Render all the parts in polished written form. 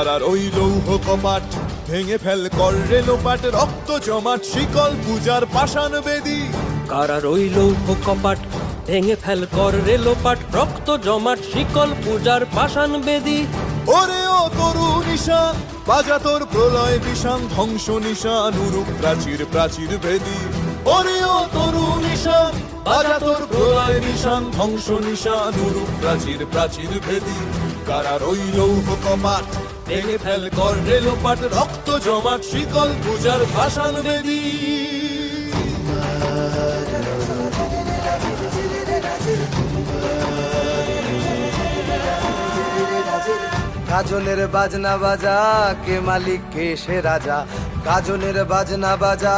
কারার ওই লৌহ কপাট ভেঙে ফেল কর রে লোপাট, রক্ত জমাট শিকল পূজার পাষাণ বেদী। কারার ওই লৌহ কপাট ভেঙে ফেল কর রে লোপাট, রক্ত জমাট শিকল পূজার পাষাণ বেদী। ওরে ও তরু নিশান বাজা তোর প্রলয় বিষান, ধ্বংস নিশান উরুপ প্রাচীর প্রাচীর ভেদী। ওরে ও তরু নিশান বাজা তোর প্রলয় নিশান, ধ্বংস নিশান উরুপ প্রাচীর প্রাচীর ভেদী। কারার ওই লৌহ কপাট ভেঙে ফেল কর রে লোপাট, রক্ত জমাট শিকল পূজার পাষাণ বেদী। গাজনের বাজনা বাজা কে মালিক কে সে রাজা, গাজনের বাজনা বাজা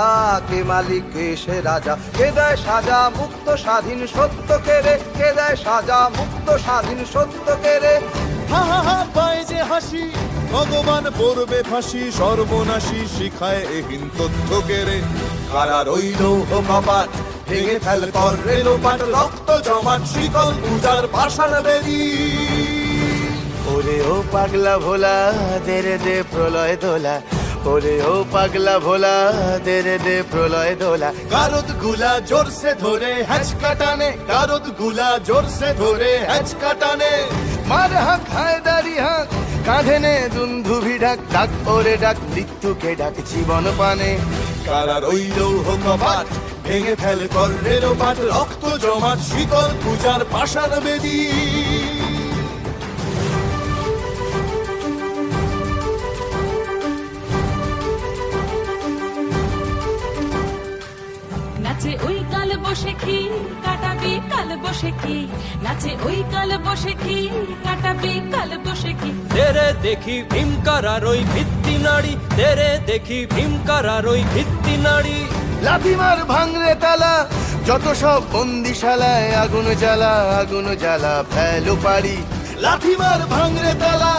কে মালিক কে সে রাজা। কে দেয় সাজা মুক্ত স্বাধীন সত্য কেড়ে, কে দেয় সাজা মুক্ত স্বাধীন সত্য কেড়ে। হা হা হা পায় যে হাসি ভগবান পড়বে ফাঁসি, সর্বনাশী শিখায় এহীন তথ্য কেড়ে। কারার ওই লৌহ কপাট ভেঙে ফেল কর রে লোপাট, রক্ত জমাট শিকল পূজার পাষাণ বেদী। ওরে ও পাগলা ভোলা দে রে দে প্রলয় দোলা, ওরে ও পাগলা ভোলা দে রে দে প্রলয় দোলা। গারদ গুলা জোরসে ধরে হ্যাচকা টানে, গারদ গুলা জোরসে ধরে হ্যাচকা টানে। মার হাক হায়দারি হাক কাঁধে নে দুন্ধুভি ডাক, ডাক ওরে ডাক মৃত্যুকে ডাক জীবন পানে। কারার ওই লৌহ কপাট ভেঙে ফেল কর রে লোপাট, রক্ত জমাট শিকল পূজার পাষাণ বেদী। নাচে ওই কাল বসে কি কাটাবি কাল বসে কি, নাচে ওই কাল বসে কি কাটাবি কাল বসে কি। তেরে দেখি ভীমকারার ওই ভিত্তি নাড়ি, তেরে দেখি ভীমকারার ওই ভিত্তি নাড়ি। লাথিমার ভাঙরে তালা যত সব বন্দিশালায়, আগুন জ্বালা আগুন জ্বালা ফেলো পারি। লাথিমার ভাঙরে তালা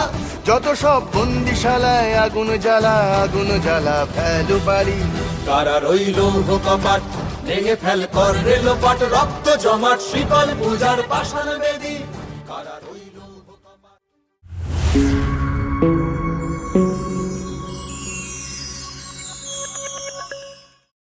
যত সব বন্দিশালায়, আগুন জ্বালা আগুন জ্বালা ফেলো পারি। কারার ওই লৌহ কপাট ভেঙে ফেল কর রে লোপাট, রক্ত জমাট শিকল পূজার পাষাণ বেদী। কারার ওই লৌহ কপাট।